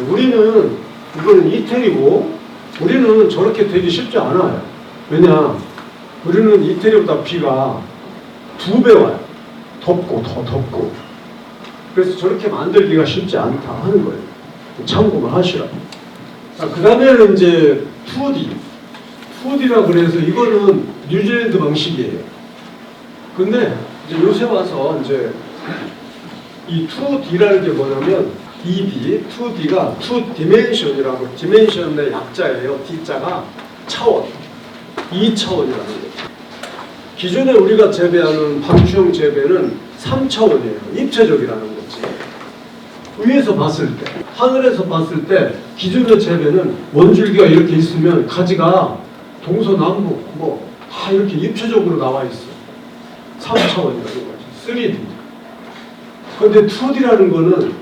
우리는 이거는 이태리고 우리는 저렇게 되기 쉽지 않아요. 왜냐? 우리는 이태리보다 비가 2배 와요. 덥고 더 덥고. 그래서 저렇게 만들기가 쉽지 않다 하는 거예요. 참고만 하시라고. 그 다음에는 이제 2D. 2D라 그래서 이거는 뉴질랜드 방식이에요. 근데 이제 요새 와서 이제 이 2D라는 게 뭐냐면 2D가 2디멘션이라고 디멘션의 약자예요. D자가 차원, 2차원이라는 거예요. 기존에 우리가 재배하는 방추형 재배는 3차원이에요. 입체적이라는 거지. 위에서 봤을 때, 하늘에서 봤을 때 기존의 재배는 원줄기가 이렇게 있으면 가지가 동서남북 뭐 다 이렇게 입체적으로 나와 있어. 3차원이라는 거지. 3D. 그런데 2D라는 거는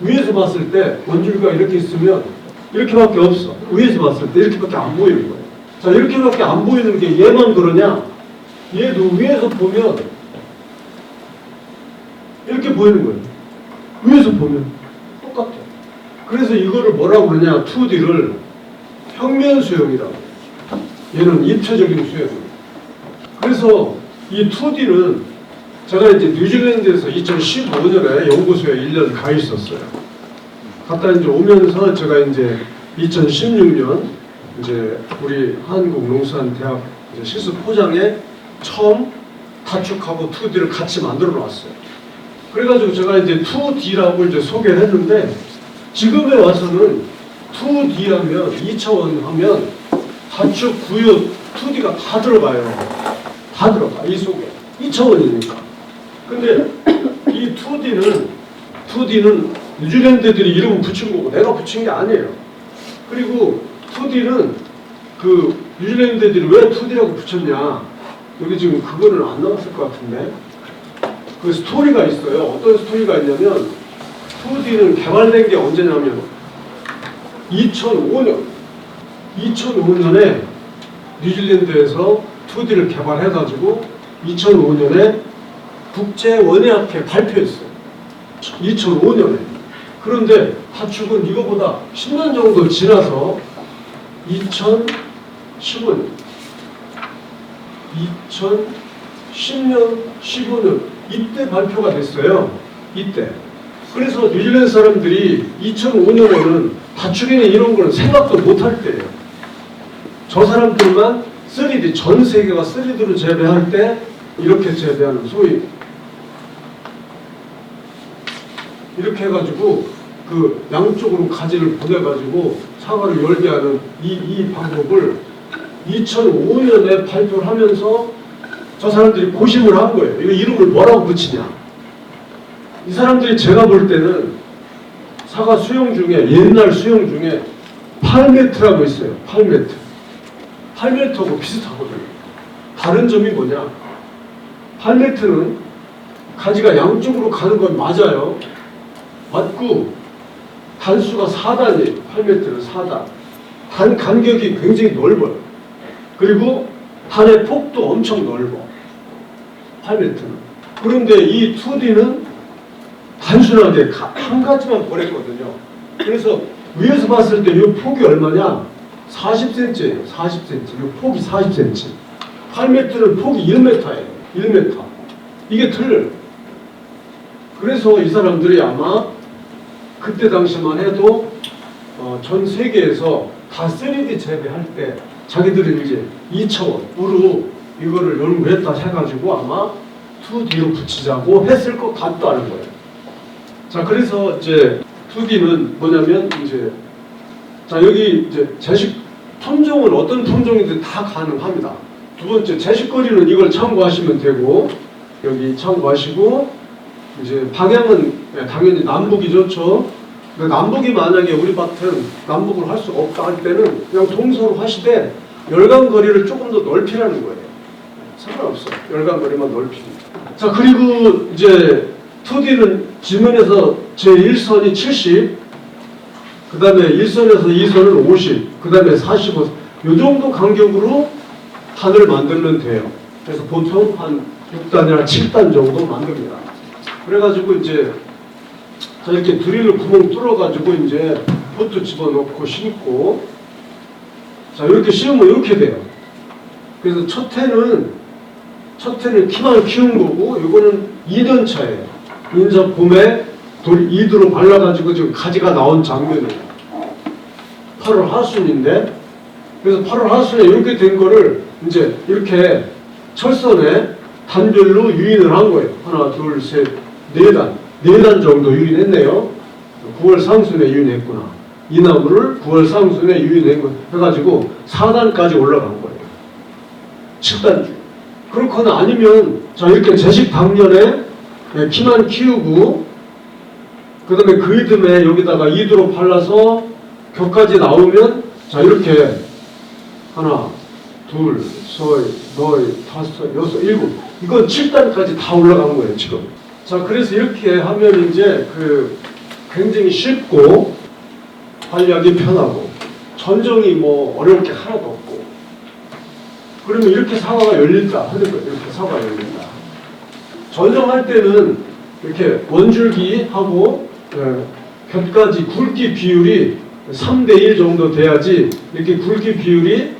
위에서 봤을 때 원줄기가 이렇게 있으면 이렇게밖에 없어. 위에서 봤을 때 이렇게밖에 안 보이는 거예요. 자, 이렇게밖에 안 보이는 게 얘만 그러냐? 얘도 위에서 보면 이렇게 보이는 거예요. 위에서 보면 똑같아. 그래서 이거를 뭐라고 그러냐? 2D를 평면 수용이라고. 얘는 입체적인 수용이에요. 그래서 이 2D는 제가 이제 뉴질랜드에서 2015년에 연구소에 1년 가 있었어요. 갔다 이제 오면서 제가 이제 2016년 이제 우리 한국농수산대학 실습 포장에 처음 다축하고 2D를 같이 만들어 놨어요. 그래가지고 제가 이제 2D라고 이제 소개를 했는데 지금에 와서는 2D 하면 2차원 하면 다축, 구육, 2D가 다 들어가요. 다 들어가 이 속에 2차원이니까. 근데 이 2D는 뉴질랜드들이 이름을 붙인 거고 내가 붙인 게 아니에요. 그리고 2D는 그 뉴질랜드들이 왜 2D라고 붙였냐? 여기 지금 그거는 안 나왔을 것 같은데 그 스토리가 있어요. 어떤 스토리가 있냐면 2D는 개발된 게 언제냐면 2005년에 뉴질랜드에서 2D를 개발해가지고 2005년에 국제원예학회 발표했어요. 2005년에. 그런데 다축은 이거보다 10년 정도 지나서 2010년, 15년 이때 발표가 됐어요. 이때. 그래서 뉴질랜드 사람들이 2005년에는 다축에는 이런 거는 생각도 못할 때예요. 저 사람들만 3D, 전 세계가 3D로 재배할 때 이렇게 재배하는 소위 이렇게 해가지고 그 양쪽으로 가지를 보내가지고 사과를 열게 하는 이 방법을 2005년에 발표를 하면서 저 사람들이 고심을 한 거예요. 이거 이름을 뭐라고 붙이냐. 이 사람들이 제가 볼 때는 사과 수용 중에 옛날 수용 중에 8m라고 있어요. 8m. 8m하고 비슷하거든요. 다른 점이 뭐냐. 8m는 가지가 양쪽으로 가는 건 맞아요. 맞고 단수가 4단이에요. 8m는 4단. 단 간격이 굉장히 넓어요. 그리고 단의 폭도 엄청 넓어. 8m는. 그런데 이 2D는 단순하게 한 가지만 보냈거든요. 그래서 위에서 봤을 때 이 폭이 얼마냐? 40cm예요. 40cm. 이 폭이 40cm. 8m는 폭이 1m예요. 1m. 이게 틀려요. 그래서 이 사람들이 아마 그때 당시만 해도 전 세계에서 다 3D 재배할 때 자기들이 이제 2차원으로 이거를 연구했다 해가지고 아마 2D로 붙이자고 했을 것 같다는 거예요. 자, 그래서 이제 2D는 뭐냐면 이제 자, 여기 이제 제식 품종은 어떤 품종이든 다 가능합니다. 두 번째, 제식거리는 이걸 참고하시면 되고, 여기 참고하시고, 이제 방향은 당연히 남북이 좋죠. 근데 남북이 만약에 우리 밭은 남북을 할 수가 없다 할 때는 그냥 동서로 하시되 열간거리를 조금 더 넓히라는 거예요. 상관없어. 열간거리만 넓히기. 자, 그리고 이제 2D는 지면에서 제1선이 70, 그 다음에 1선에서 2선은 50, 그 다음에 45, 이 정도 간격으로 단을 만들면 돼요. 그래서 보통 한 6단이나 7단 정도 만듭니다. 그래가지고 이제 자, 이렇게 드릴로 구멍 뚫어가지고 이제 포트 집어넣고 심고, 자, 이렇게 심으면 이렇게 돼요. 그래서 첫 해는 키만 키운 거고, 이거는 2년 차예요. 인자 봄에 이두로 발라가지고 지금 가지가 나온 장면이에요. 8월 하순인데, 그래서 8월 하순에 이렇게 된 거를 이제 이렇게 철선에 단별로 유인을 한 거예요. 하나, 둘, 셋, 4단. 4단 정도 유인했네요. 9월 상순에 유인했구나. 이 나무를 9월 상순에 유인한 거 해가지고 4단까지 올라간 거예요. 7단주. 그렇거나 아니면 자, 이렇게 제식 당년에 키만 키우고, 그 다음에 그 이듬해 여기다가 이두로 발라서 격까지 나오면, 자, 이렇게 하나, 둘, 셋, 넷, 다섯, 여섯, 일곱. 이건 7단까지 다 올라간 거예요, 지금. 자, 그래서 이렇게 하면 이제 굉장히 쉽고 관리하기 편하고 전정이 뭐 어려울 게 하나도 없고, 그러면 이렇게 사과가 열린다 하는 거예요. 이렇게 사과가 열린다. 전정할 때는 이렇게 원줄기하고 곁가지 굵기 비율이 3대1 정도 돼야지, 이렇게 굵기 비율이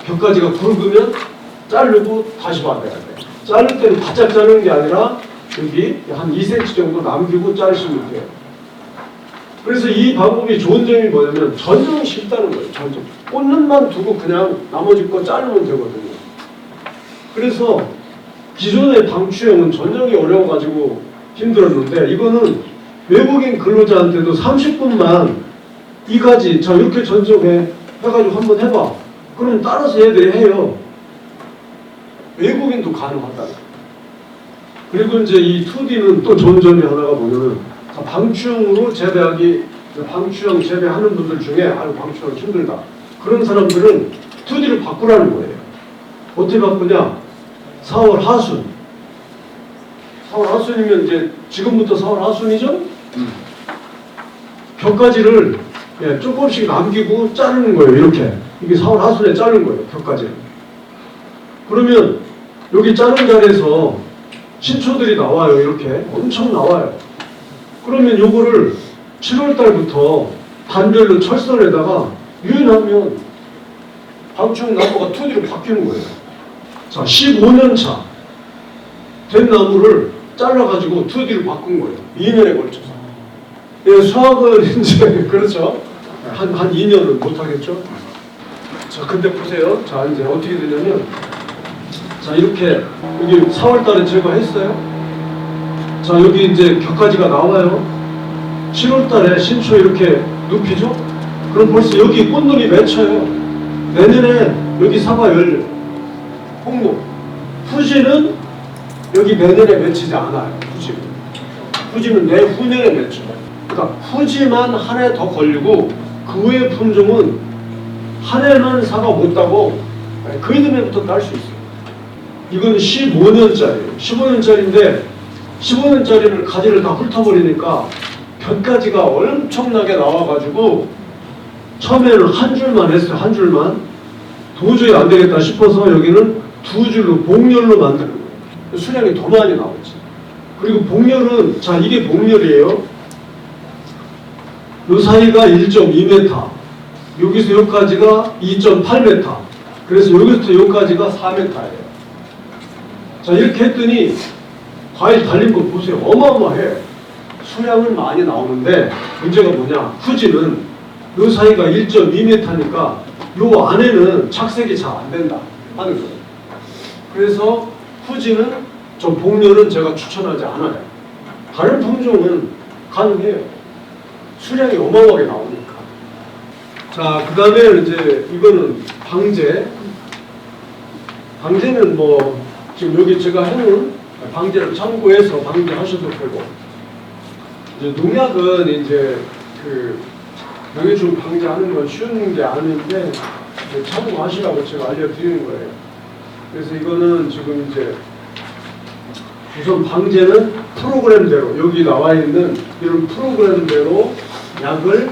곁가지가 굵으면 자르고 다시 받아야 돼. 자를 때는 바짝 자르는 게 아니라 여기 한 2cm 정도 남기고 자르시면 돼요. 그래서 이 방법이 좋은 점이 뭐냐면 전정이 쉽다는 거예요. 전정. 꽂는만 두고 그냥 나머지 거 자르면 되거든요. 그래서 기존의 방추형은 전정이 어려워가지고 힘들었는데, 이거는 외국인 근로자한테도 30분만 이 가지 자 이렇게 전정해 해가지고 한번 해봐. 그럼 따라서 얘들이 해요. 외국인도 가능하다. 그리고 이제 이 2D는 또 좋은 점이 하나가 뭐냐면, 방추형으로 재배하기, 방추형 재배하는 분들 중에 아유 방추형 힘들다 그런 사람들은 2D를 바꾸라는 거예요. 어떻게 바꾸냐? 4월 하순. 4월 하순이면 이제 지금부터 4월 하순이죠? 격가지를 조금씩 남기고 자르는 거예요. 이렇게. 이게 4월 하순에 자르는 거예요. 격가지를. 그러면 여기 자른 자리에서 신초들이 나와요. 이렇게. 엄청 나와요. 그러면 요거를 7월 달부터 단별로 철선에다가 유인하면 방충 나무가 2D로 바뀌는 거예요. 자, 15년 차 된 나무를 잘라가지고 2D로 바꾼 거예요. 2년에 걸쳐서. 예, 수학은 이제, 그렇죠. 한 2년은 못하겠죠. 자, 근데 보세요. 자, 이제 어떻게 되냐면, 자, 이렇게, 여기 4월 달에 제거했어요. 자, 여기 이제 격가지가 나와요. 7월 달에 신초 이렇게 눕히죠? 그럼 벌써 여기 꽃눈이 맺혀요. 내년에 여기 사과 열려. 홍록. 후지는 여기 내년에 맺히지 않아요. 후지는 내후년에 맺혀요. 그러니까 후지만 한 해 더 걸리고, 그 외의 품종은 한 해는 사과 못 따고 그 이듬해부터 딸 수 있어요. 이건 15년짜리예요. 15년짜리인데 15년짜리를 가지를 다 훑어버리니까 몇 가지가 엄청나게 나와가지고 처음에는 한 줄만 했어요. 한 줄만. 도저히 안 되겠다 싶어서 여기는 두 줄로 복렬로 만드는 거예요. 수량이 더 많이 나오지. 그리고 복렬은, 자, 이게 복렬이에요. 요 사이가 1.2m, 여기서 여기까지가 2.8m, 그래서 여기서부터 여기까지가 4m예요. 자, 이렇게 했더니 과일 달린 거 보세요. 어마어마해. 수량은 많이 나오는데 문제가 뭐냐, 후지는 요 사이가 1.2m니까 요 안에는 착색이 잘 안 된다 하는 거예요. 그래서 후지는, 저 복렬은 제가 추천하지 않아요. 다른 품종은 가능해요. 수량이 어마어마하게 나오니까. 자, 그 다음에 이제 이거는 방제. 방제는 뭐 지금 여기 제가 해놓은 방제를 참고해서 방제하셔도 되고, 이제 농약은 이제 그 병해충 방제하는 건 쉬운 게 아닌데 참고하시라고 제가 알려드리는 거예요. 그래서 이거는 지금 이제 우선 방제는 프로그램대로, 여기 나와 있는 이런 프로그램대로 약을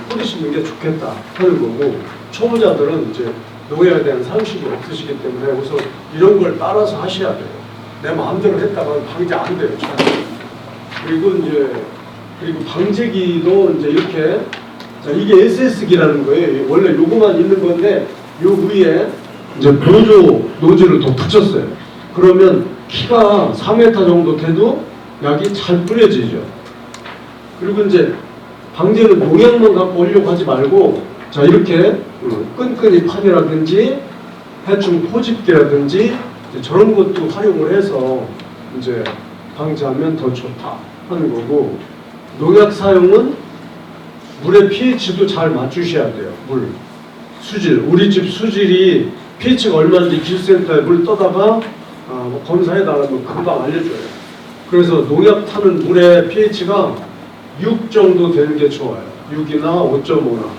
뿌리시는 게 좋겠다 하는 거고, 초보자들은 이제 농약에 대한 상식이 없으시기 때문에 우선 이런 걸 따라서 하셔야 돼요. 내 마음대로 했다가 방제 안 돼요. 그리고 방제기도 이제 이렇게, 자, 이게 SS기라는 거예요. 원래 요거만 있는 건데 요 위에 이제 보조 노즐을 더 붙였어요. 그러면 키가 4m 정도 돼도 약이 잘 뿌려지죠. 그리고 이제 방제는 농약만 갖고 오려고 하지 말고, 자, 이렇게 끈끈이 판이라든지 해충 포집기라든지 저런 것도 활용을 해서 이제 방제하면 더 좋다 하는 거고, 농약 사용은 물의 pH도 잘 맞추셔야 돼요. 물, 수질, 우리 집 수질이 pH가 얼마인지 기술센터에 물 떠다가 검사해달라면 금방 알려줘요. 그래서 농약 타는 물의 pH가 6 정도 되는 게 좋아요. 6이나 5.5나.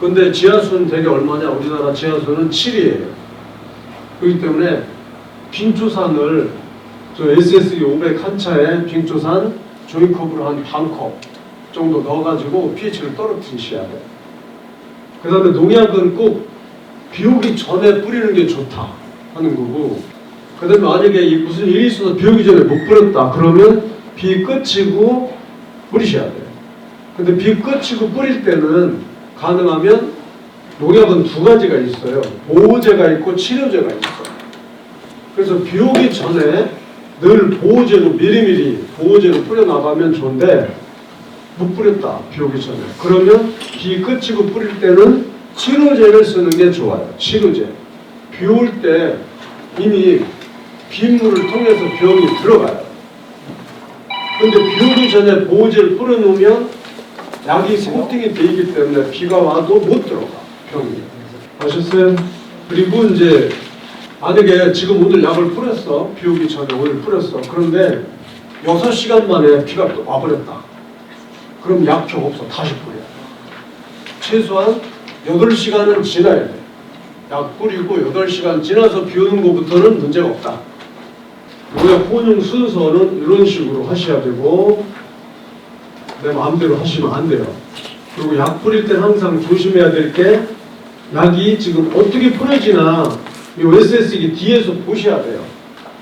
근데 지하수는 대개 얼마냐? 우리나라 지하수는 7이에요. 그렇기 때문에 빙초산을, 저 SSE 500 한 차에 빙초산 종이컵으로 한 반컵 정도 넣어가지고 pH를 떨어뜨리셔야 돼요. 그 다음에 농약은 꼭 비 오기 전에 뿌리는 게 좋다 하는 거고, 그 다음에 만약에 무슨 일이 있어서 비 오기 전에 못 뿌렸다 그러면 비 끝이고 뿌리셔야 돼요. 근데 비 끝이고 뿌릴 때는 가능하면 농약은 두 가지가 있어요. 보호제가 있고 치료제가 있어요. 그래서 비 오기 전에 늘 보호제로 미리미리 보호제로 뿌려나가면 좋은데 못 뿌렸다, 비 오기 전에. 그러면 비 끝이고 뿌릴 때는 치료제를 쓰는 게 좋아요. 치료제. 비 올 때 이미 빗물을 통해서 병이 들어가요. 근데 비 오기 전에 보호제를 뿌려놓으면 약이 코팅이 돼 있기 때문에 비가 와도 못 들어가, 병이. 아셨어요? 그리고 이제 만약에 지금 오늘 약을 뿌렸어. 비 오기 전에 오늘 뿌렸어. 그런데 6시간 만에 비가 또 와버렸다. 그럼 약효 없어. 다시 뿌려. 최소한 8시간은 지나야 돼. 약 뿌리고 8시간 지나서 비 오는 것부터는 문제가 없다. 농약 혼용 순서는 이런 식으로 하셔야 되고, 내 마음대로 하시면 안 돼요. 그리고 약 뿌릴 때는 항상 조심해야 될 게, 약이 지금 어떻게 뿌려지나 이 SS기 뒤에서 보셔야 돼요.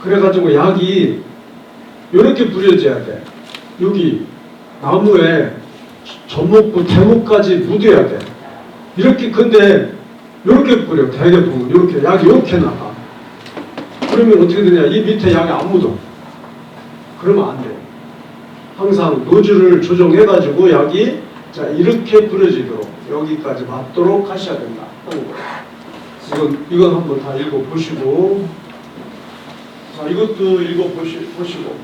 그래가지고 약이 이렇게 뿌려져야 돼. 여기 나무에 접목부 대목까지 묻어야 돼. 이렇게. 근데 이렇게 뿌려. 대개 보면 이렇게 약이 이렇게 나가. 그러면 어떻게 되냐, 이 밑에 약이 안 묻어. 그러면 안 돼요. 항상 노즐을 조정해가지고 약이, 자, 이렇게 뿌려지도록 여기까지 맞도록 하셔야 된다 하는 거예요. 이건 한번 다 읽어보시고, 자, 이것도 읽어보시고,